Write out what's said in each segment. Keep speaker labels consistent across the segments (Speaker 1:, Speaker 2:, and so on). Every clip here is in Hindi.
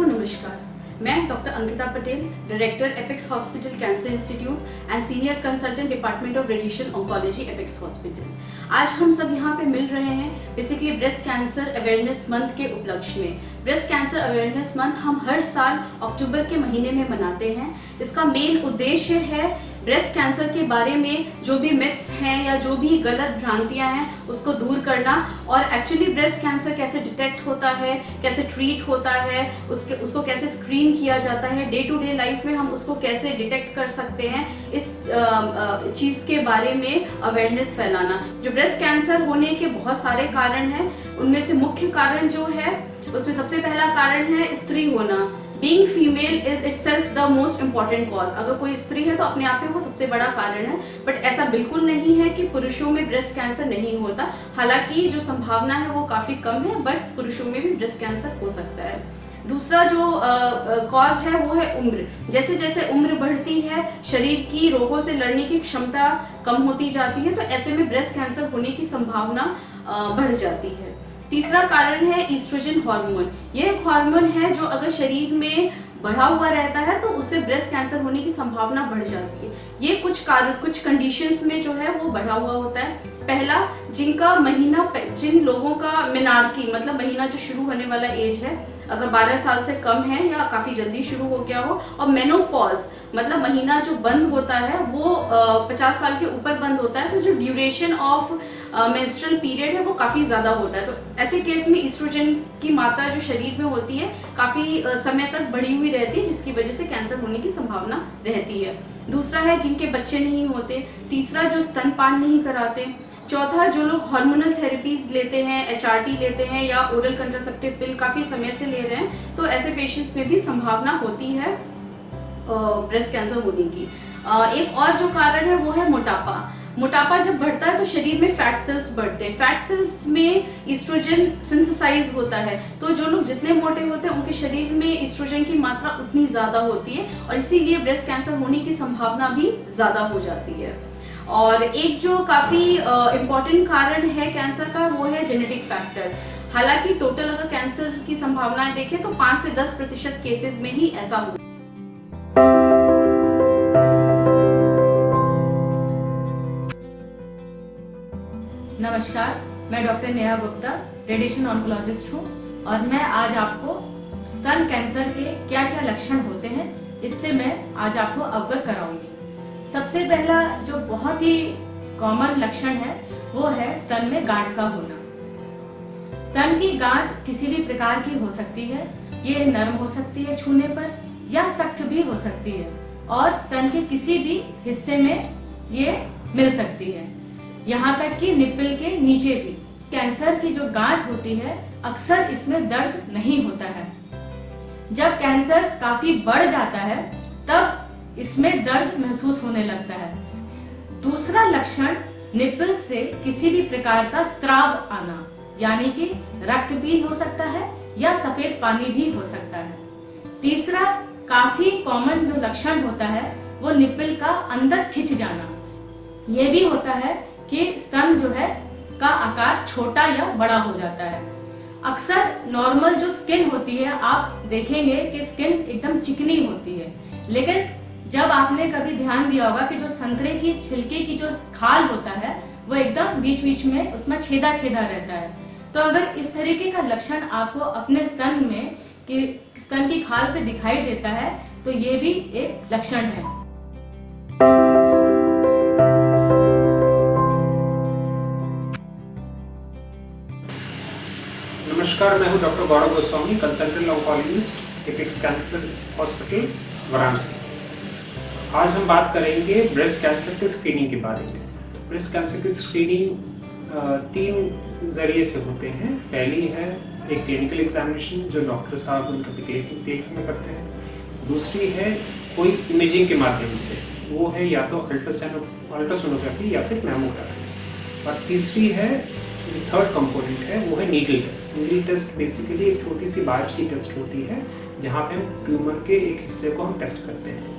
Speaker 1: को नमस्कार। मैं doctor Ankita Patel, director apex hospital cancer institute and senior consultant department of radiation oncology apex hospital. आज हम सब यहाँ पे मिल रहे हैं basically breast cancer awareness month के उपलक्ष्य में। ब्रेस्ट कैंसर अवेयरनेस मंथ हम हर साल अक्टूबर के महीने में मनाते हैं। इसका मेन उद्देश्य है ब्रेस्ट कैंसर के बारे में जो भी मिथ्स हैं या जो भी गलत भ्रांतियां हैं उसको दूर करना, और एक्चुअली ब्रेस्ट कैंसर कैसे डिटेक्ट होता है, कैसे ट्रीट होता है, उसको कैसे स्क्रीन किया जाता है, डे टू डे लाइफ में हम उसको कैसे डिटेक्ट कर सकते हैं, इस चीज़ के बारे में अवेयरनेस फैलाना। जो ब्रेस्ट कैंसर होने के बहुत सारे कारण हैं, उनमें से मुख्य कारण जो है उसमें सबसे पहला कारण है स्त्री होना। Being female is itself the most important cause। अगर कोई स्त्री है तो अपने आप में वो सबसे बड़ा कारण है, बट ऐसा बिल्कुल नहीं है कि पुरुषों में ब्रेस्ट कैंसर नहीं होता। हालांकि जो संभावना है वो काफी कम है, बट पुरुषों में भी ब्रेस्ट कैंसर हो सकता है। दूसरा जो कॉज है वो है उम्र। जैसे जैसे उम्र बढ़ती है शरीर की रोगों से लड़ने की क्षमता कम होती जाती है, तो ऐसे में ब्रेस्ट कैंसर होने की संभावना बढ़ जाती है। तीसरा कारण है ईस्ट्रोजन हार्मोन। ये एक हार्मोन है जो अगर शरीर में बढ़ा हुआ रहता है तो उससे ब्रेस्ट कैंसर होने की संभावना बढ़ जाती है। ये कुछ कंडीशंस में जो है वो बढ़ा हुआ होता है। पहला, जिन लोगों का मेनार्की मतलब महीना जो शुरू होने वाला एज है अगर 12 साल से कम है या काफी जल्दी शुरू हो गया हो, और मेनोपॉज मतलब महीना जो बंद होता है वो 50 साल के ऊपर बंद होता है, तो जो ड्यूरेशन ऑफ मेंस्ट्रुअल पीरियड है वो काफी ज्यादा होता है। तो ऐसे केस में ईस्ट्रोजन की मात्रा जो शरीर में होती है काफी समय तक बढ़ी हुई रहती है, जिसकी वजह से कैंसर होने की संभावना रहती है। दूसरा है जिनके बच्चे नहीं होते। तीसरा, जो स्तनपान नहीं कराते। चौथा, जो लोग हार्मोनल थेरेपीज लेते हैं, HRT लेते हैं या ओरल कंट्रासेप्टिव पिल काफी समय से ले रहे हैं, तो ऐसे पेशेंट्स में भी संभावना होती है ब्रेस्ट कैंसर होने की। एक और जो कारण है वो है मोटापा। मोटापा जब बढ़ता है तो शरीर में फैट सेल्स बढ़ते हैं। फैट सेल्स में ईस्ट्रोजन सिंथेसाइज होता है, तो जो लोग जितने मोटे होते हैं उनके शरीर में ईस्ट्रोजन की मात्रा उतनी ज्यादा होती है, और इसीलिए ब्रेस्ट कैंसर होने की संभावना भी ज्यादा हो जाती है। और एक जो काफी इम्पोर्टेंट कारण है कैंसर का वो है जेनेटिक फैक्टर। हालांकि टोटल अगर कैंसर की संभावनाएं देखें तो 5 से 10% केसेस में ही ऐसा होता है।
Speaker 2: नमस्कार, मैं doctor Neha Gupta, radiation oncologist हूँ, और मैं आज आपको स्तन कैंसर के क्या क्या लक्षण होते हैं इससे मैं आज आपको अवगत कराऊंगी। सबसे पहला जो बहुत ही कॉमन लक्षण है वो है स्तन में गांठ का होना। स्तन की गांठ किसी भी प्रकार की हो सकती है। ये नरम हो सकती है छूने पर, या सख्त भी हो सकती है, और स्तन के किसी भी हिस्से में ये मिल सकती है, यहाँ तक कि निप्पल के नीचे भी। कैंसर की जो गांठ होती है अक्सर इसमें दर्द नहीं होता है। जब कैंसर काफी बढ़ जाता है तब इसमें दर्द महसूस होने लगता है। दूसरा लक्षण निप्पल से किसी भी प्रकार का स्त्राव आना, यानी कि रक्त भी हो सकता है या सफेद पानी भी हो सकता है। तीसरा काफी कॉमन जो लक्षण होता है वो निप्पल का अंदर खिंच जाना। ये भी होता है कि स्तन जो है का आकार छोटा या बड़ा हो जाता है। अक्सर नॉर्मल जो स्किन होती है आप देखेंगे कि स्किन एकदम चिकनी होती है, लेकिन जब आपने कभी ध्यान दिया होगा कि जो संतरे की छिलके की जो खाल होता है वो एकदम बीच बीच में उसमें छेदा छेदा रहता है। तो अगर इस तरीके का लक्षण आपको अपने स्तन में कि स्तन की खाल पे दिखाई देता है तो ये भी एक लक्षण है।
Speaker 3: नमस्कार, मैं हूं doctor Gaurav Goswami, consultant oncologist, Apex cancer hospital, Varanasi. आज हम बात करेंगे ब्रेस्ट कैंसर के स्क्रीनिंग के बारे में। ब्रेस्ट कैंसर की स्क्रीनिंग 3 जरिए से होते हैं। पहली है एक क्लिनिकल एग्जामिनेशन जो डॉक्टर साहब उनका देख में करते हैं। दूसरी है कोई इमेजिंग के माध्यम से, वो है या तो अल्ट्रासोनोग्राफी या फिर मैमोग्राफी। और तीसरी है, थर्ड कंपोनेंट है वो है needle test. Needle test basically एक छोटी सी बायोप्सी टेस्ट होती है जहाँ पे हम ट्यूमर के एक हिस्से को हम टेस्ट करते हैं।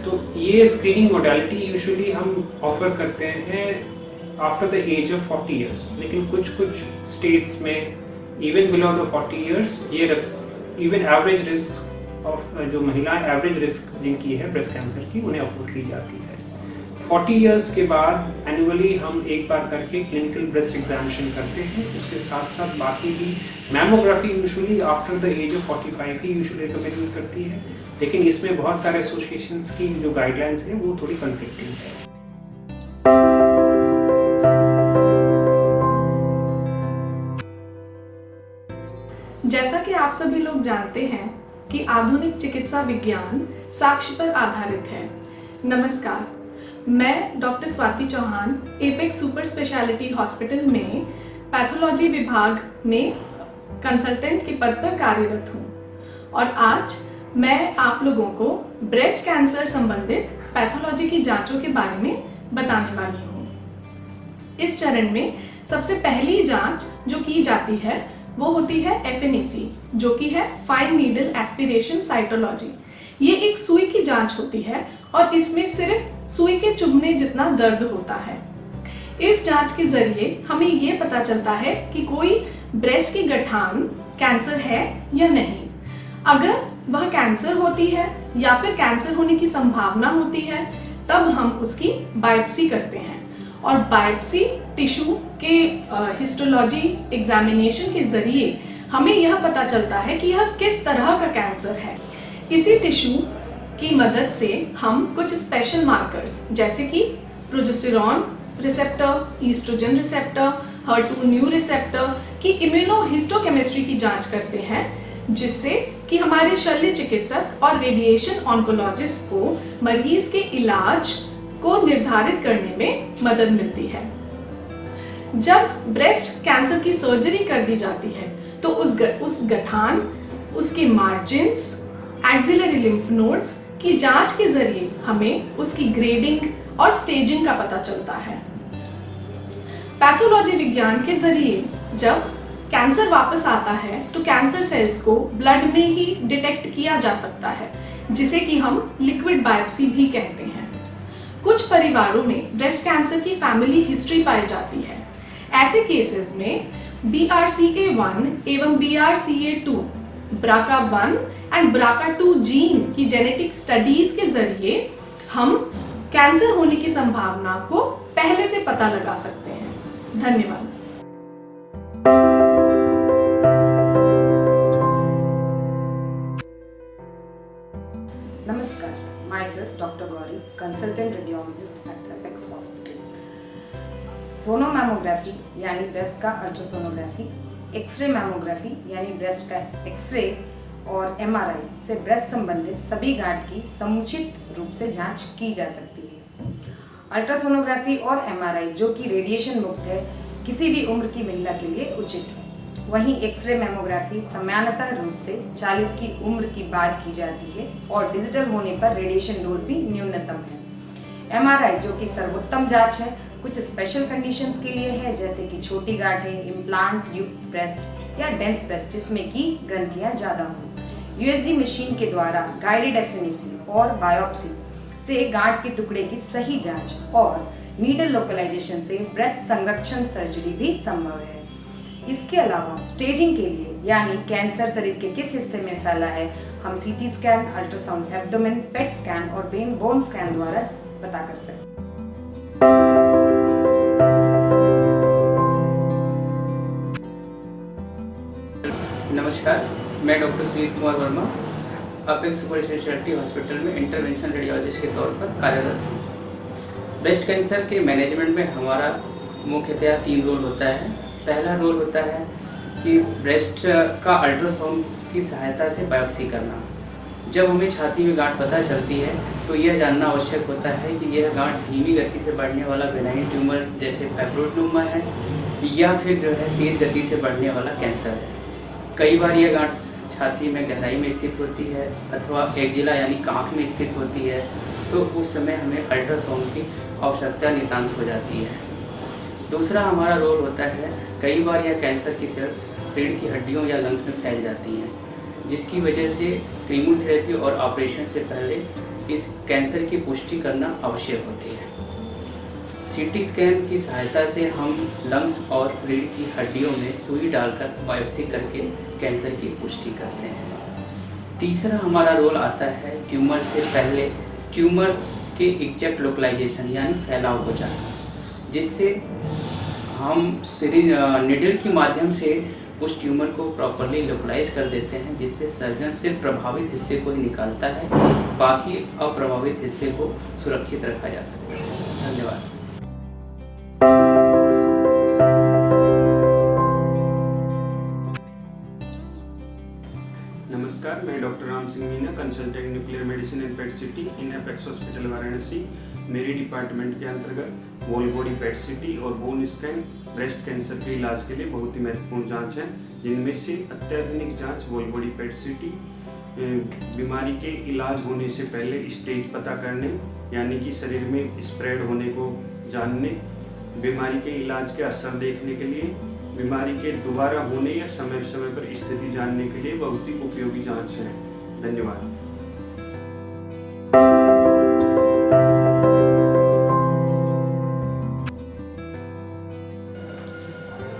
Speaker 3: तो ये स्क्रीनिंग मोडालिटी यूजुअली हम ऑफर करते हैं after the age of 40 years, लेकिन कुछ स्टेट्स में इवन बिलो द 40 इयर्स ये इवन एवरेज रिस्क ऑफ जो महिलाएं एवरेज रिस्क जिनकी है ब्रेस्ट कैंसर की, उन्हें अफोर्ड की जाती है। 40 इयर्स के बाद एनुअली हम एक बार करके क्लिनिकल ब्रेस्ट एग्जामिनेशन करते हैं। उसके साथ साथ बाकी भी mammography usually after the age of 45 ही यूजुअली रिकमेंड करती है, लेकिन इसमें बहुत सारे एसोसिएशंस की जो गाइडलाइंस है वो थोड़ी कन्फ्लिक्टिंग है।
Speaker 4: जैसा कि आप सभी लोग जानते हैं कि आधुनिक चिकित्सा विज्ञान साक्ष्य पर आधारित है। नमस्कार, मैं doctor Swati Chauhan Apex super speciality hospital में पैथोलॉजी विभाग में कंसल्टेंट के पद पर कार्यरत हूँ और आज मैं आप लोगों को ब्रेस्ट कैंसर संबंधित पैथोलॉजी की जांचों के बारे में बताने वाली हूँ। इस चरण में सबसे पहली जांच जो की जाती है वो होती है FNAC, जो कि है फाइन नीडल एस्पिरेशन साइटोलॉजी। ये एक सुई की जांच होती है और इसमें सिर्फ सुई के चुभने जितना दर्द होता है। इस जांच के जरिए हमें ये पता चलता है कि कोई ब्रेस्ट की गठान कैंसर है या नहीं। अगर वह कैंसर होती है या फिर कैंसर होने की संभावना होती है तब हम उसकी बायोप्सी करते हैं और बायोप्सी टिश्यू के हिस्टोलॉजी एग्जामिनेशन के जरिए हमें यह पता चलता है कि यह किस तरह का कैंसर है। इसी टिश्यू की मदद से हम कुछ स्पेशल मार्कर्स जैसे कि progesterone receptor, estrogen receptor, HER2 neu receptor की इम्यूनोहिस्टोकेमिस्ट्री की जांच करते हैं, जिससे कि हमारे शल्य चिकित्सक और रेडिएशन ऑन्कोलॉजिस्ट को मरीज के इलाज को निर्धारित करने में मदद मिलती है। जब ब्रेस्ट कैंसर की सर्जरी कर दी जाती है तो उस गठान, उसके मार्जिन्स, एक्सिलरी लिम्फ नोड्स की जांच के जरिए हमें उसकी ग्रेडिंग और स्टेजिंग का पता चलता है। पैथोलॉजी विज्ञान के जरिए जब कैंसर वापस आता है तो कैंसर सेल्स को ब्लड में ही डिटेक्ट किया जा सकता है, जिसे कि हम लिक्विड बायोप्सी भी कहते हैं। कुछ परिवारों में ब्रेस्ट कैंसर की फैमिली हिस्ट्री पाई जाती है। ऐसे केसेस में BRCA1 एवं BRCA2, BRCA1 and BRCA2 gene की जेनेटिक स्टडीज के जरिए हम कैंसर होने की संभावना को पहले से पता लगा सकते हैं। धन्यवाद।
Speaker 5: Namaskar, myself Dr. Gauri, consultant radiologist at Apex Hospital. सोनोमैमोग्राफी यानी ब्रेस्ट का अल्ट्रासोनोग्राफी, एक्सरे मैमोग्राफी यानी ब्रेस्ट का एक्सरे और MRI से ब्रेस्ट संबंधित सभी गांठ की समुचित रूप से जांच की जा सकती है। अल्ट्रासोनोग्राफी और MRI जो कि रेडिएशन मुक्त है, किसी भी उम्र की महिला के लिए उचित है। वहीं एक्सरे मैमोग्राफी सामान्यतः रूप से 40 की उम्र की बाद की जाती है और डिजिटल होने पर रेडिएशन डोज भी न्यूनतम है। MRI जो कि सर्वोत्तम जांच है, कुछ स्पेशल कंडीशंस के लिए है, जैसे कि छोटी गांठें, इम्प्लांट युक्त ब्रेस्ट या डेंस ब्रेस्ट जिसमें कि ग्रंथियां ज्यादा हों। USG मशीन के द्वारा गाइडेड FNAC और बायोप्सी से गांठ के टुकड़े की सही जांच और नीडल लोकलाइजेशन से ब्रेस्ट संरक्षण सर्जरी भी संभव है। इसके अलावा स्टेजिंग के लिए यानी कैंसर शरीर के किस हिस्से में फैला है, हम CT scan, ultrasound abdomen, PET scan और बोन स्कैन द्वारा पता कर सकते हैं।
Speaker 6: नमस्कार, मैं doctor Sujit Kumar Verma Apex super speciality hospital में इंटरवेंशनल रेडियोलॉजिस्ट के तौर पर कार्यरत हूँ। ब्रेस्ट कैंसर के मैनेजमेंट में हमारा मुख्यतः 3 रोल होता है। पहला रोल होता है कि ब्रेस्ट का अल्ट्रासाउंड की सहायता से बायोप्सी करना। जब हमें छाती में गांठ पता चलती है तो यह जानना आवश्यक होता है कि यह गांठ धीमी गति से बढ़ने वाला बेनाइन ट्यूमर जैसे फाइब्रोइडोमा है या फिर जो है तेज गति से बढ़ने वाला कैंसर है। कई बार यह गांठ छाती में गहराई में स्थित होती है अथवा एक्जिला यानी कांख में स्थित होती है, तो उस समय हमें अल्ट्रासाउंड की आवश्यकता नितांत हो जाती है। दूसरा हमारा रोल होता है, कई बार यह कैंसर की सेल्स रीढ़ की हड्डियों या लंग्स में फैल जाती हैं, जिसकी वजह से कीमोथेरेपी और ऑपरेशन से पहले इस कैंसर की पुष्टि करना आवश्यक होती है। CT स्कैन की सहायता से हम लंग्स और रीढ़ की हड्डियों में सुई डालकर बायोप्सी करके कैंसर की पुष्टि करते हैं। तीसरा हमारा रोल आता है ट्यूमर से पहले ट्यूमर के एग्जैक्ट लोकलाइजेशन यानी फैलाव को जानना, जिससे हम निडल के माध्यम से उस ट्यूमर को प्रॉपरली लोकलाइज कर देते हैं, जिससे सर्जन सिर्फ प्रभावित हिस्से को ही निकालता है, बाकी अप्रभावित हिस्से को सुरक्षित रखा जा सकता है। धन्यवाद।
Speaker 7: नमस्कार, मैं doctor Ram Singh Meena, consultant nuclear medicine and PET city in apex hospital Varanasi. मेरे डिपार्टमेंट के अंतर्गत वोल बॉडी पेट सिटी और बोन स्कैन ब्रेस्ट कैंसर के इलाज के लिए बहुत ही महत्वपूर्ण जांच हैं, जिनमें से अत्याधुनिक जांच वोल बॉडी पेट सिटी बीमारी के इलाज होने से पहले स्टेज पता करने यानी कि शरीर में स्प्रेड होने को जानने, बीमारी के इलाज के असर देखने के लिए, बीमारी के दोबारा होने या समय समय पर स्थिति जानने के लिए बहुत ही उपयोगी जांच है। धन्यवाद।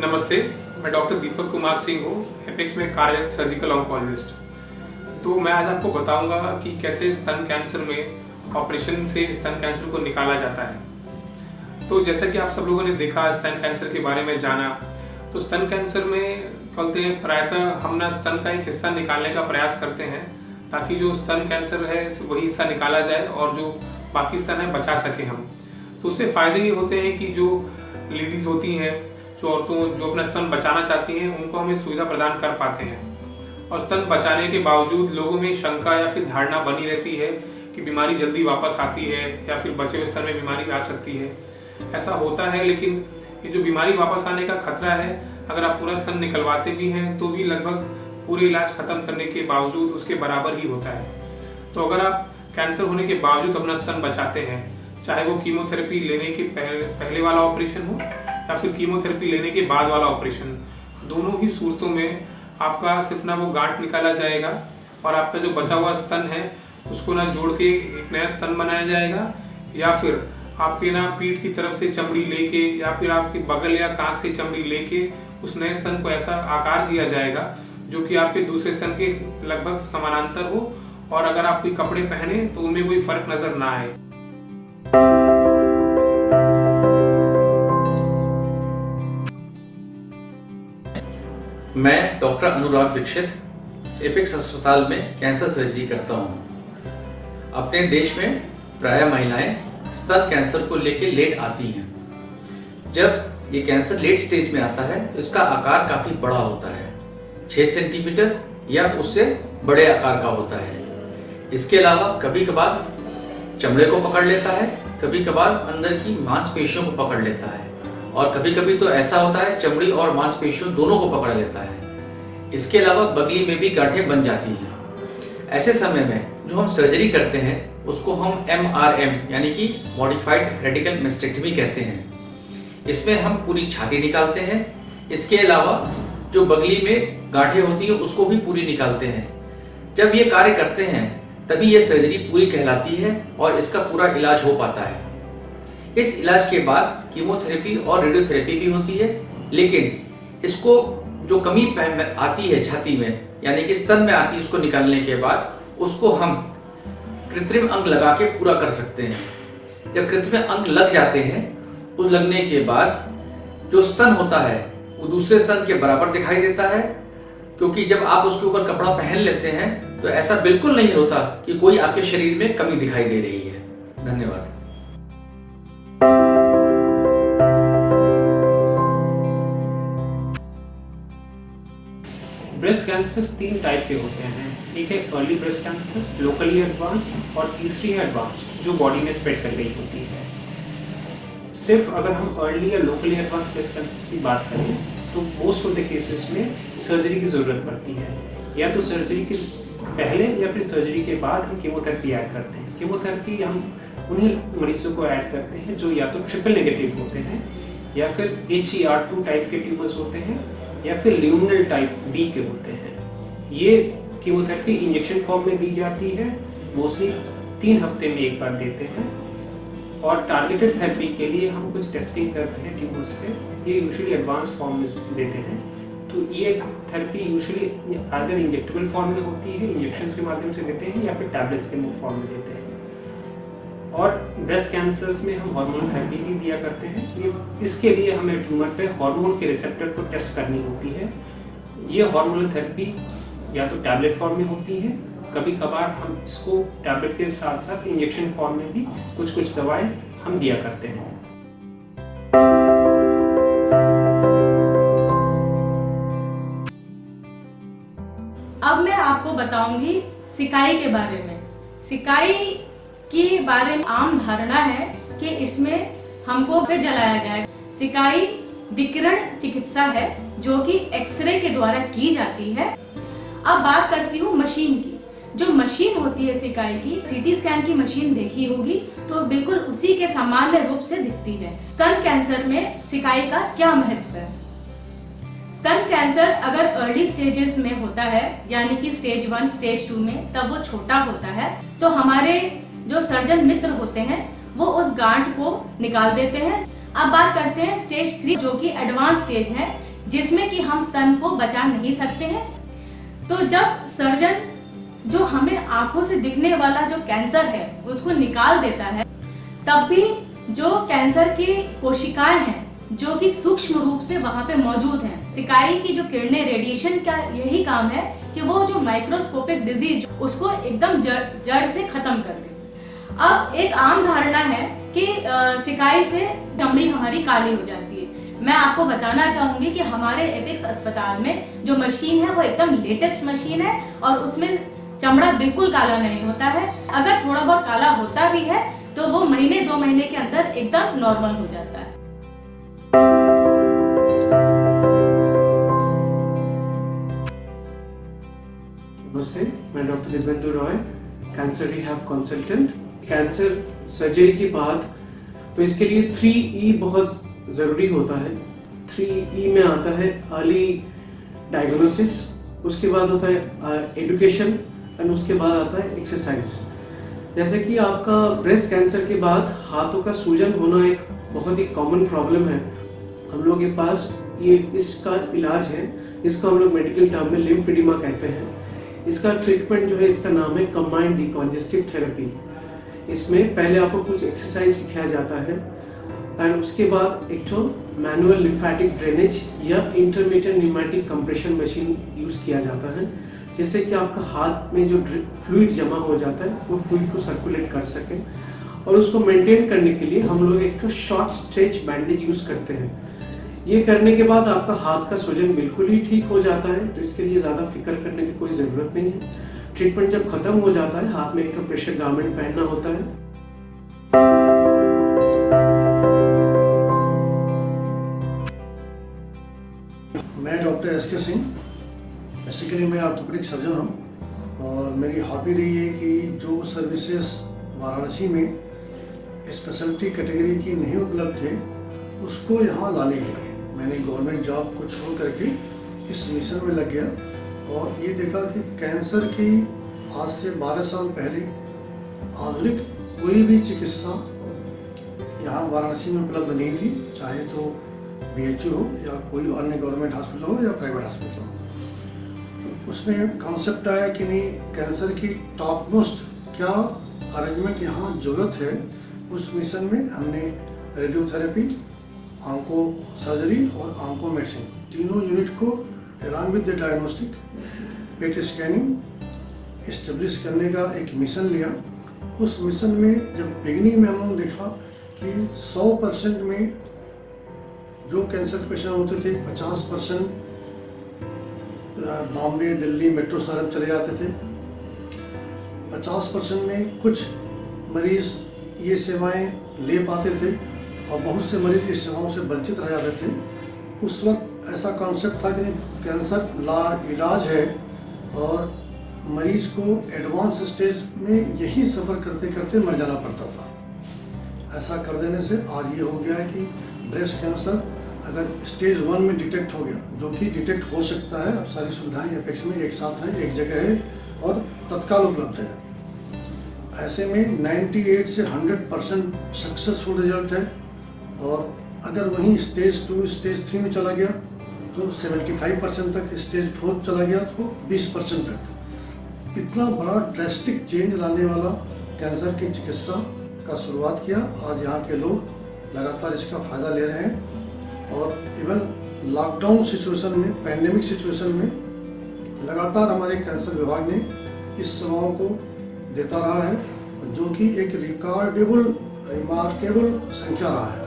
Speaker 8: नमस्ते, मैं डॉक्टर दीपक कुमार सिंह हूँ, एपेक्स में कार्यरत सर्जिकल ऑन्कोलॉजिस्ट। तो मैं आज आपको बताऊंगा कि कैसे स्तन कैंसर में ऑपरेशन से स्तन कैंसर को निकाला जाता है। तो जैसा कि आप सब लोगों ने देखा, स्तन कैंसर के बारे में जाना, तो स्तन कैंसर में कहते हैं प्रायतः हम ना स्तन का एक हिस्सा निकालने का प्रयास करते हैं ताकि जो स्तन कैंसर है वही हिस्सा निकाला जाए और जो बाकी स्तन है बचा सके हम। तो उससे फायदे ये होते हैं कि जो लेडीज होती हैं, जो औरतों जो अपना स्तन बचाना चाहती हैं, उनको हम ये सुविधा प्रदान कर पाते हैं। और स्तन बचाने के बावजूद लोगों में शंका या फिर धारणा बनी रहती है कि बीमारी जल्दी वापस आती है या फिर बचे हुए स्तन में बीमारी आ सकती है। ऐसा होता है, लेकिन ये जो बीमारी वापस आने का खतरा है, अगर आप पूरा स्तन निकलवाते भी हैं तो भी लगभग पूरे इलाज खत्म करने के बावजूद उसके बराबर ही होता है। तो अगर आप कैंसर होने के बावजूद अपना स्तन बचाते हैं, चाहे वो कीमोथेरेपी लेने के पहले वाला ऑपरेशन हो या फिर कीमोथेरेपी लेने के बाद वाला ऑपरेशन, दोनों ही सूरतों में आपका सिर्फ ना वो गांठ निकाला जाएगा और आपका जो बचा हुआ स्तन है उसको ना जोड़ के एक नया स्तन बनाया जाएगा, या फिर आपके ना पीठ की तरफ से चमड़ी लेके या फिर आपके बगल या कांख से चमड़ी लेके उस नए स्तन को ऐसा आकार दिया जाएगा जो कि आपके दूसरे स्तन के लगभग समानांतर हो, और अगर आप कोई कपड़े पहने तो उनमें कोई फर्क नजर ना आए।
Speaker 9: मैं डॉक्टर अनुराग दीक्षित एपेक्स अस्पताल में कैंसर सर्जरी करता हूं। अपने देश में प्रायः महिलाएं स्तन कैंसर को लेकर लेट आती हैं। जब ये कैंसर लेट स्टेज में आता है तो इसका आकार काफी बड़ा होता है, 6 सेंटीमीटर या उससे बड़े आकार का होता है। इसके अलावा कभी कभार चमड़े को पकड़ लेता है, कभी कभार अंदर की मांसपेशियों को पकड़ लेता है, और कभी कभी तो ऐसा होता है चमड़ी और मांसपेशियों दोनों को पकड़ लेता है। इसके अलावा बगली में भी गांठें बन जाती हैं। ऐसे समय में जो हम सर्जरी करते हैं उसको हम MRM यानी कि मॉडिफाइड रेडिकल मेस्टेक्टमी कहते हैं। इसमें हम पूरी छाती निकालते हैं, इसके अलावा जो बगली में गांठें होती है उसको भी पूरी निकालते हैं। जब ये कार्य करते हैं तभी ये सर्जरी पूरी कहलाती है और इसका पूरा इलाज हो पाता है। इस इलाज के बाद कीमोथेरेपी और रेडियोथेरेपी भी होती है, लेकिन इसको जो कमी आती है छाती में यानी कि स्तन में आती है, उसको निकालने के बाद उसको हम कृत्रिम अंग लगा के पूरा कर सकते हैं। जब कृत्रिम अंग लग जाते हैं, उस लगने के बाद जो स्तन होता है वो दूसरे स्तन के बराबर दिखाई देता है, क्योंकि जब आप उसके ऊपर कपड़ा पहन लेते हैं तो ऐसा बिल्कुल नहीं होता कि कोई आपके शरीर में कमी दिखाई दे रही है। धन्यवाद।
Speaker 3: ब्रेस्ट कैंसर 3 टाइप के होते हैं। एक है early breast cancer, locally advanced, और तीसरी है एडवांस्ड जो बॉडी में स्प्रेड कर गई होती है। सिर्फ अगर हम अर्ली या लोकली एडवांस ब्रेस्ट कैंसर की बात करें तो मोस्ट ऑफ द केसेस में सर्जरी की ज़रूरत पड़ती है, या तो सर्जरी के पहले या फिर सर्जरी के बाद हम कीमोथेरेपी ऐड करते हैं। कीमोथेरेपी हम उन्हीं मरीजों को ऐड करते हैं जो या तो ट्रिपल नेगेटिव होते हैं, या फिर HER2 टाइप के ट्यूमर्स होते हैं, या फिर ल्यूमिनल टाइप B के होते हैं। ये कीमोथेरेपी इंजेक्शन फॉर्म में दी जाती है, मोस्टली 3 हफ्ते में एक बार देते हैं। और टारगेटेड थेरेपी के लिए हम कुछ टेस्टिंग करते हैं ट्यूमर्स पे, ये यूजुअली एडवांस फॉर्म में देते हैं। तो ये थेरेपी यूजुअली अगर इंजेक्टेबल फॉर्म में होती है, इंजेक्शन के माध्यम से देते हैं, या फिर टैबलेट्स के फॉर्म में देते हैं। और ब्रेस्ट कैंसर्स में हम हार्मोनल थेरेपी भी दिया करते हैं। इसके लिए हमें ट्यूमर पे हार्मोन के रिसेप्टर को टेस्ट करनी होती है। ये हार्मोनल थेरेपी या तो टैबलेट फॉर्म में होती है, कभी कभार हम इसको टैबलेट के साथ साथ इंजेक्शन फॉर्म में भी कुछ दवाएं हम दिया करते हैं।
Speaker 2: अब मैं आपको बताऊंगी सिकाई के बारे में। सिकाई के बारे में आम धारणा है कि इसमें हमको जलाया जाए। सिकाई विकिरण चिकित्सा है जो कि एक्सरे के द्वारा की जाती है। अब बात करती हूँ मशीन की। जो मशीन होती है सिकाई की, सीटी स्कैन की मशीन देखी होगी तो बिल्कुल उसी के सामान्य रूप से दिखती है। स्तन कैंसर में सिकाई का क्या महत्व है? स्तन कैंसर अगर अर्ली स्टेजेस में होता है, यानी कि स्टेज 1, स्टेज 2 में, तब वो छोटा होता है, तो हमारे जो सर्जन मित्र होते हैं वो उस गांठ को निकाल देते हैं। अब बात करते हैं स्टेज 3, जो कि एडवांस स्टेज है, जिसमें कि हम स्तन को बचा नहीं सकते हैं। तो जब सर्जन जो हमें आंखों से दिखने वाला जो कैंसर है उसको निकाल देता है, तब भी जो कैंसर की कोशिकाएं हैं जो कि सूक्ष्म रूप से वहां पे मौजूद हैं। सिकाई की जो किरणें, रेडिएशन का यही काम है कि वो जो माइक्रोस्कोपिक डिजीज उसको एकदम जड़ से खत्म कर दे। अब एक आम धारणा है कि सिकाई से चमड़ी हमारी काली हो जाती है। मैं आपको बताना चाहूंगी कि हमारे एपेक्स अस्पताल में जो मशीन है वो एकदम लेटेस्ट मशीन है और उसमें चमड़ा बिल्कुल काला नहीं होता है। अगर थोड़ा बहुत काला होता भी है तो वो महीने 2 महीने के अंदर एकदम नॉर्मल हो जाता है।
Speaker 7: नमस्ते, मैं doctor Divyendu Roy, cancer rehab consultant. Cancer surgery के बाद तो इसके लिए 3E बहुत ज़रूरी होता है। 3E में आता है अर्ली डायग्नोसिस, उसके बाद होता है एजुकेशन और उसके बाद आता है एक्सरसाइज। जैसे कि आपका ब्रेस्ट कैंसर के बाद हाथों का सूजन होना एक बहुत ही कॉमन प्रॉब्लम है। हम लोग के पास ये इसका इलाज है, इसको हम लोग मेडिकल टर्म में लिम्फेडिमा कहते हैं। इसका ट्रीटमेंट जो है, इसका नाम है कंबाइंड डिकॉन्जेस्टिव थेरेपी। इसमें पहले आपको कुछ एक्सरसाइज सिखाया जाता है एंड उसके बाद एक तो मैनुअल लिम्फेटिक ड्रेनेज या intermediate pneumatic compression machine use किया जाता है, जिससे कि आपका हाथ में जो फ्लूइड जमा हो जाता है वो फ्लूइड को सर्कुलेट कर सके। और उसको मेंटेन करने के लिए हम लोग एक तो शॉर्ट स्ट्रेच बैंडेज यूज करते हैं। ये करने के बाद आपका हाथ का सूजन बिल्कुल ही ठीक हो जाता है, तो इसके लिए ज़्यादा फिक्र करने की कोई ज़रूरत नहीं है। ट्रीटमेंट जब खत्म हो जाता है, हाथ में एक तो प्रेशर गारमेंट पहनना होता है।
Speaker 10: मैं डॉक्टर एस.के. सिंह, बेसिकली मैं ऑर्थोपेडिक सर्जन हूँ और मेरी हॉबी रही है कि जो सर्विसेज वाराणसी में स्पेशलिटी कैटेगरी की नहीं उपलब्ध थे उसको यहाँ लाने के लिए मैंने गवर्नमेंट जॉब को छोड़ करके इस मिशन में लग गया और ये देखा कि कैंसर की आज से 12 साल पहले आधुनिक कोई भी चिकित्सा यहाँ वाराणसी में उपलब्ध नहीं थी, चाहे तो BHU हो या कोई अन्य गवर्नमेंट हॉस्पिटल हो या प्राइवेट हॉस्पिटल हो। उसमें कॉन्सेप्ट आया कि नहीं, कैंसर की टॉप मोस्ट क्या अरेंजमेंट यहाँ जरूरत है। उस मिशन में हमने रेडियोथेरेपी, ऑन्को सर्जरी और ऑन्को मेडिसिन तीनों यूनिट को along with the diagnostic pet scanning establish करने का एक मिशन लिया। उस मिशन में जब बिगिनिंग में हमने देखा कि 100% में जो कैंसर के पेशेंट होते थे 50% बॉम्बे, दिल्ली, मेट्रो शहर चले जाते थे। 50% में कुछ मरीज ये सेवाएं ले पाते थे और बहुत से मरीज इस सेवाओं से वंचित रह जाते थे। उस वक्त ऐसा कॉन्सेप्ट था कि कैंसर इलाज है और मरीज को एडवांस स्टेज में यही सफ़र करते करते मर जाना पड़ता था। ऐसा कर देने से आज ये हो गया है कि ब्रेस्ट कैंसर अगर स्टेज 1 में डिटेक्ट हो गया, जो कि डिटेक्ट हो सकता है, अब सारी सुविधाएं एपेक्स में एक साथ हैं, एक जगह है और तत्काल उपलब्ध है। ऐसे में 98 से 100% सक्सेसफुल रिजल्ट है। और अगर वहीं स्टेज 2, स्टेज 3 में चला गया तो 75% तक स्टेज 4 चला गया तो 20% तक। इतना बड़ा ड्रेस्टिक चेंज लाने वाला कैंसर की चिकित्सा का शुरुआत किया। आज यहाँ के लोग लगातार इसका फायदा ले रहे हैं और इवन लॉकडाउन सिचुएशन में, पैंडेमिक सिचुएशन में लगातार हमारे कैंसर विभाग ने इस सेवाओं को देता रहा है, जो कि एक रिमार्केबल संख्या रहा है।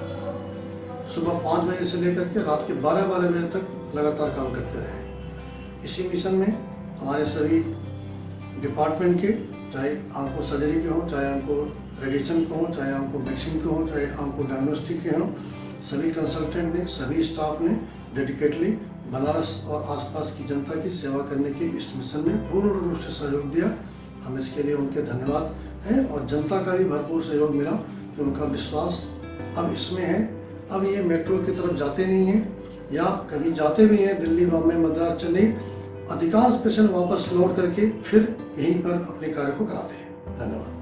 Speaker 10: सुबह 5 बजे से लेकर के रात के 12 बजे तक लगातार काम करते रहे। इसी मिशन में हमारे सभी डिपार्टमेंट के, चाहे आंखों सर्जरी के हों, चाहे आंखों रेडिएशन के हों, चाहे आंखों वैक्सीन के हों, चाहे आंखों डायग्नोस्टिक के हों, सभी कंसल्टेंट ने, सभी स्टाफ ने डेडिकेटली बनारस और आसपास की जनता की सेवा करने के इस मिशन में पूर्ण रूप से सहयोग दिया। हम इसके लिए उनके धन्यवाद हैं और जनता का भी भरपूर सहयोग मिला कि उनका विश्वास अब इसमें है। अब ये मेट्रो की तरफ जाते नहीं हैं या कभी जाते भी हैं दिल्ली, बॉम्बे, मद्रास, चेन्नई, अधिकांश पेशेंट वापस लौट करके फिर यहीं पर अपने कार्य को कराते हैं। धन्यवाद।